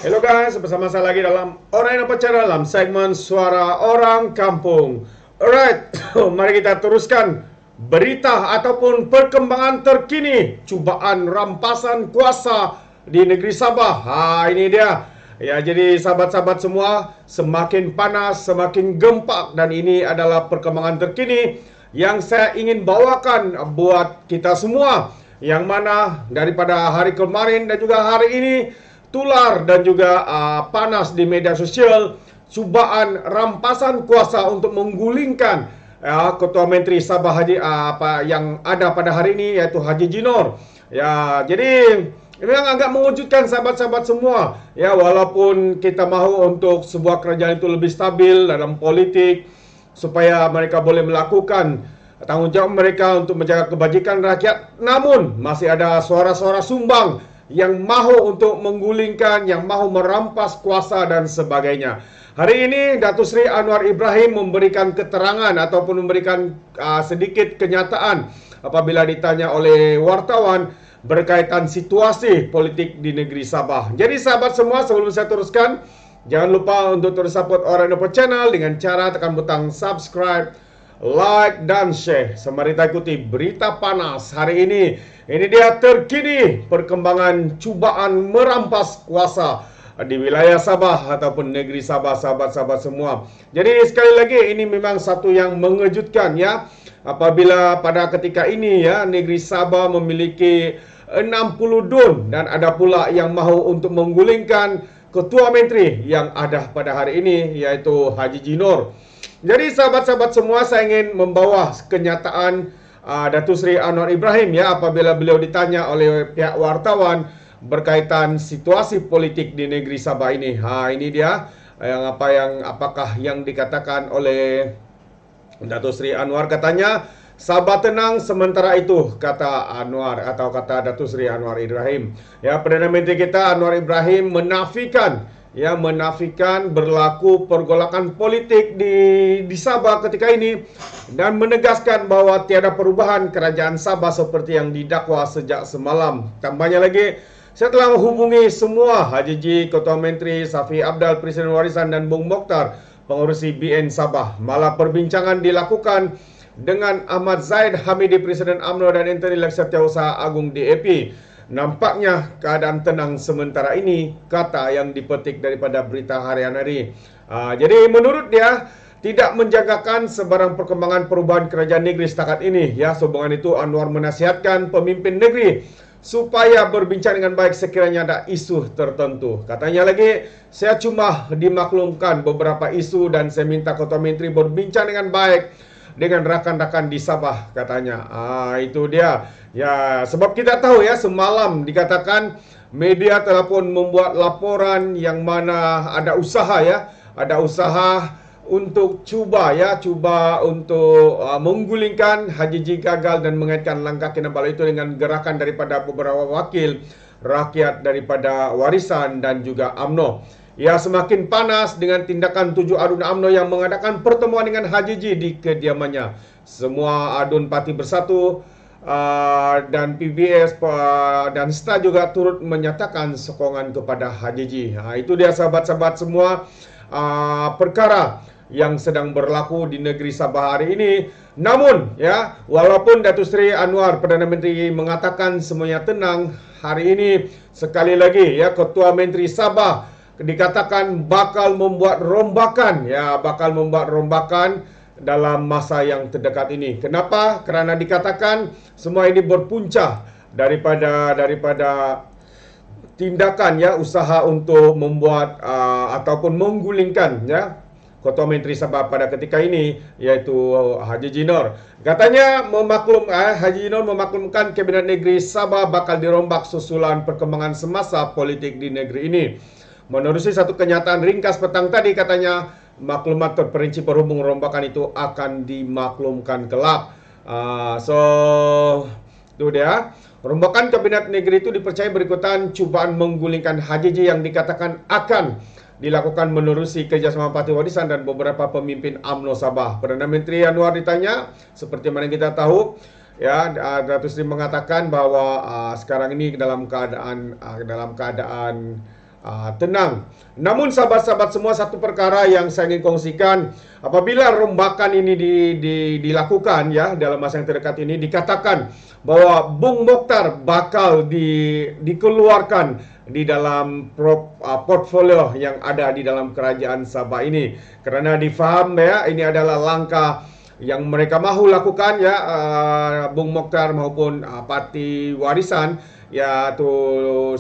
Hello guys, bersama saya lagi dalam Orang Yang Percaya dalam segmen Suara Orang Kampung. Alright, mari kita teruskan berita ataupun perkembangan terkini cubaan rampasan kuasa di negeri Sabah. Ini dia. Ya, jadi sahabat-sahabat semua, semakin panas, semakin gempak, dan ini adalah perkembangan terkini yang saya ingin bawakan buat kita semua, yang mana daripada hari kemarin dan juga hari ini tular dan juga panas di media sosial cubaan rampasan kuasa untuk menggulingkan Ketua Menteri Sabah Haji yang ada pada hari ini, yaitu Haji Jinor. Ya, jadi memang agak mengejutkan sahabat-sahabat semua. Ya, walaupun kita mahu untuk sebuah kerajaan itu lebih stabil dalam politik supaya mereka boleh melakukan tanggungjawab mereka untuk menjaga kebajikan rakyat, namun masih ada suara-suara sumbang yang mahu untuk menggulingkan, yang mahu merampas kuasa dan sebagainya. Hari ini Datuk Seri Anwar Ibrahim memberikan keterangan ataupun memberikan sedikit kenyataan apabila ditanya oleh wartawan berkaitan situasi politik di negeri Sabah. Jadi sahabat semua, sebelum saya teruskan, jangan lupa untuk terus support Orang Indonesia Channel dengan cara tekan butang subscribe, like dan share. Sembari kita ikuti berita panas hari ini. Ini dia terkini perkembangan cubaan merampas kuasa di wilayah Sabah ataupun negeri Sabah, sahabat-sahabat semua. Jadi sekali lagi ini memang satu yang mengejutkan ya, apabila pada ketika ini ya negeri Sabah memiliki 60 DUN dan ada pula yang mahu untuk menggulingkan Ketua Menteri yang ada pada hari ini, yaitu Haji Jinor. Jadi sahabat-sahabat semua, saya ingin membawa kenyataan Datuk Seri Anwar Ibrahim ya, apabila beliau ditanya oleh pihak wartawan berkaitan situasi politik di negeri Sabah ini. Ini dia apakah yang dikatakan oleh Datuk Seri Anwar. Katanya Sabah tenang sementara itu, kata Anwar atau kata Datuk Seri Anwar Ibrahim. Ya, Perdana Menteri kita Anwar Ibrahim menafikan berlaku pergolakan politik di Sabah ketika ini dan menegaskan bahawa tiada perubahan kerajaan Sabah seperti yang didakwa sejak semalam. Tambahnya lagi, saya telah menghubungi semua Haji Ji, Ketua Menteri, Safi Abdal, Presiden Warisan, dan Bung Mokhtar, pengurusi BN Sabah. Malah perbincangan dilakukan dengan Ahmad Zaid Hamidi, Presiden UMNO, dan Intelijen Setiausaha Agung DAP. Nampaknya keadaan tenang sementara ini, kata yang dipetik daripada berita harian hari. Jadi menurut dia, tidak menjagakan sebarang perkembangan perubahan kerajaan negeri setakat ini. Ya, sehubungan itu Anwar menasihatkan pemimpin negeri supaya berbincang dengan baik sekiranya ada isu tertentu. Katanya lagi, saya cuma dimaklumkan beberapa isu dan saya minta Ketua Menteri berbincang dengan baik dengan rakan-rakan di Sabah, katanya. Itu dia. Ya, sebab kita tahu ya, semalam dikatakan media telah pun membuat laporan yang mana ada usaha untuk cuba untuk menggulingkan Haji Ji gagal dan mengaitkan langkah Kinabalu itu dengan gerakan daripada beberapa wakil rakyat daripada Warisan dan juga UMNO. Ya, semakin panas dengan tindakan 7 adun UMNO yang mengadakan pertemuan dengan Haji Ji di kediamannya. Semua adun Parti Bersatu dan PBS dan STA juga turut menyatakan sokongan kepada Haji Ji. Itu dia sahabat-sahabat semua perkara yang sedang berlaku di negeri Sabah hari ini. Namun ya, walaupun Datuk Seri Anwar Perdana Menteri mengatakan semuanya tenang hari ini, sekali lagi ya, Ketua Menteri Sabah dikatakan bakal membuat rombakan dalam masa yang terdekat ini. Kenapa? Kerana dikatakan semua ini berpunca daripada tindakan ya, usaha untuk membuat ataupun menggulingkan ya Ketua Menteri Sabah pada ketika ini, yaitu Haji Jinor. Katanya Haji Jinor memaklumkan Kabinet Negeri Sabah bakal dirombak susulan perkembangan semasa politik di negeri ini. Menerusi satu kenyataan ringkas petang tadi, katanya maklumat terperinci perhubung rombakan itu akan dimaklumkan kelak. Itu dia. Rombakan Kabinet Negeri itu dipercaya berikutan cubaan menggulingkan Haji Ji yang dikatakan akan dilakukan menerusi kerjasama Parti Warisan dan beberapa pemimpin UMNO Sabah. Perdana Menteri Anwar ditanya, seperti mana kita tahu, ya, Datuk Seri mengatakan bahwa sekarang ini dalam keadaan tenang. Namun sahabat-sahabat semua, satu perkara yang saya ingin kongsikan, apabila rombakan ini dilakukan ya dalam masa yang terdekat ini, dikatakan bahwa Bung Mokhtar bakal dikeluarkan di dalam portfolio yang ada di dalam kerajaan Sabah ini, karena difaham ya ini adalah langkah yang mereka mahu lakukan ya, Bung Mokhtar maupun parti warisan yaitu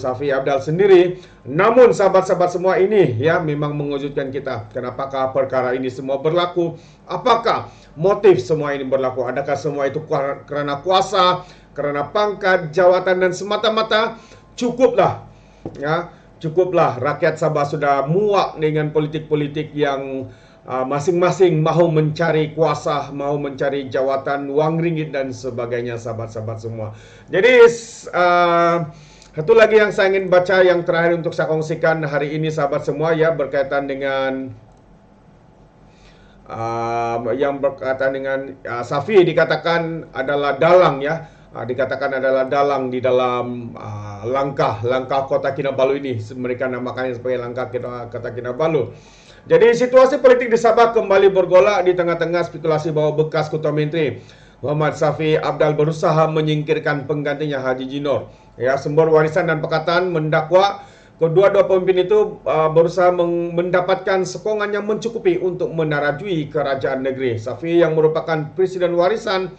Safi Abdal sendiri. Namun sahabat-sahabat semua, ini ya memang mengejutkan kita. Kenapakah perkara ini semua berlaku? Apakah motif semua ini berlaku? Adakah semua itu karena kuasa, karena pangkat, jawatan, dan semata-mata cukuplah ya, cukuplah rakyat Sabah sudah muak dengan politik-politik yang masing-masing mahu mencari kuasa, mahu mencari jawatan, wang ringgit dan sebagainya, sahabat-sahabat semua. Jadi satu lagi yang saya ingin baca, yang terakhir untuk saya kongsikan hari ini sahabat semua ya, berkaitan dengan Safi dikatakan adalah dalang ya. Dikatakan adalah dalang di dalam langkah Kota Kinabalu ini. Mereka namakannya sebagai langkah Kota Kinabalu. Jadi situasi politik di Sabah kembali bergolak di tengah-tengah spekulasi bahwa bekas Ketua Menteri Muhammad Safi Abdal berusaha menyingkirkan penggantinya Haji Jinor. Ya, sumber warisan dan pakatan mendakwa kedua-dua pemimpin itu berusaha mendapatkan sokongan yang mencukupi untuk menarajui kerajaan negeri. Safi yang merupakan presiden warisan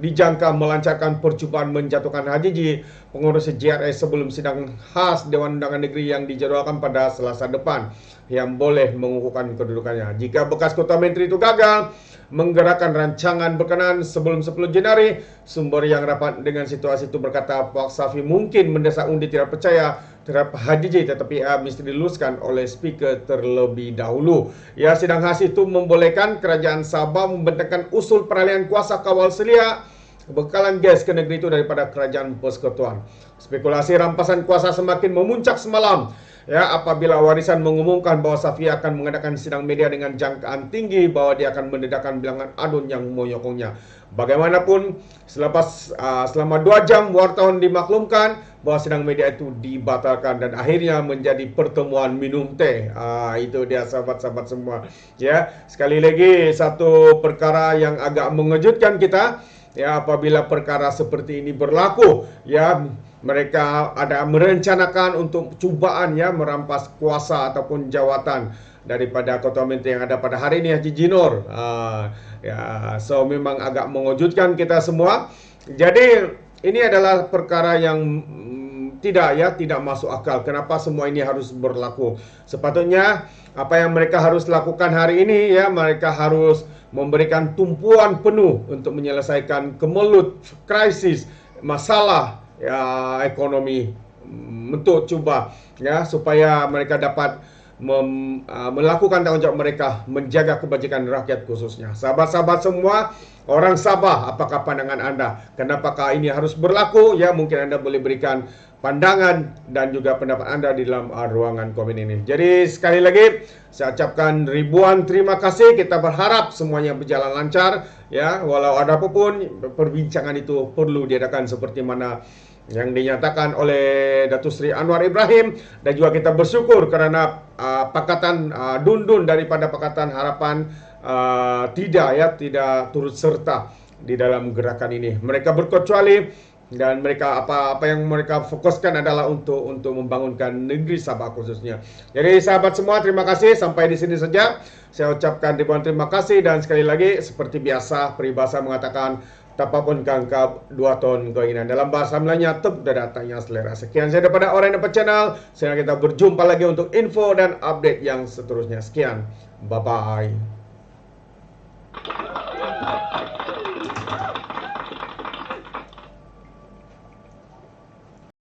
dijangka melancarkan percobaan menjatuhkan Haji Ji, pengurus JRS, sebelum sidang khas Dewan Undangan Negeri yang dijadwalkan pada Selasa depan, yang boleh mengukuhkan kedudukannya. Jika bekas Ketua Menteri itu gagal menggerakkan rancangan berkenaan sebelum 10 Januari, sumber yang rapat dengan situasi itu berkata Pak Safi mungkin mendesak undi tidak percaya terhadap Haji Ji, tetapi mesti diluluskan oleh speaker terlebih dahulu. Ya, sidang khas itu membolehkan kerajaan Sabah membentangkan usul peralihan kuasa kawal selia bekalan gas ke negeri itu daripada kerajaan persekutuan. Spekulasi rampasan kuasa semakin memuncak semalam ya, apabila warisan mengumumkan bahwa Safi akan mengadakan sidang media dengan jangkaan tinggi bahwa dia akan mendedahkan bilangan adun yang menyokongnya. Bagaimanapun, selama 2 jam wartawan dimaklumkan bahwa sidang media itu dibatalkan dan akhirnya menjadi pertemuan minum teh. Itu dia sahabat-sahabat semua. Ya, sekali lagi satu perkara yang agak mengejutkan kita ya, apabila perkara seperti ini berlaku ya, mereka ada merencanakan untuk cubaan ya, merampas kuasa ataupun jawatan daripada Ketua Menteri yang ada pada hari ini, Haji Jinor. Ya, so memang agak mengejutkan kita semua. Jadi ini adalah perkara yang tidak masuk akal. Kenapa semua ini harus berlaku? Sepatutnya apa yang mereka harus lakukan hari ini ya, mereka harus memberikan tumpuan penuh untuk menyelesaikan kemelut krisis masalah ya ekonomi, untuk cuba ya supaya mereka dapat melakukan tanggung jawab mereka menjaga kebajikan rakyat khususnya. Sahabat-sahabat semua, orang Sabah, apakah pandangan Anda? Kenapakah ini harus berlaku? Ya, mungkin Anda boleh berikan pandangan dan juga pendapat Anda di dalam ruangan komen ini. Jadi sekali lagi saya ucapkan ribuan terima kasih. Kita berharap semuanya berjalan lancar ya, walau ada apapun perbincangan itu perlu diadakan seperti mana yang dinyatakan oleh Datuk Seri Anwar Ibrahim, dan juga kita bersyukur kerana Pakatan Dun daripada Pakatan Harapan tidak turut serta di dalam gerakan ini. Mereka berkecuali dan mereka apa yang mereka fokuskan adalah untuk membangunkan negeri Sabah khususnya. Jadi sahabat semua, terima kasih, sampai di sini saja. Saya ucapkan ribuan terima kasih, dan sekali lagi seperti biasa peribahasa mengatakan tapapun kangkap 2 ton keinginan. Dalam bahasa Melayunya, tep datangnya selera. Sekian saya daripada Orang Dapat Channel. Saya kita berjumpa lagi untuk info dan update yang seterusnya. Sekian. Bye-bye.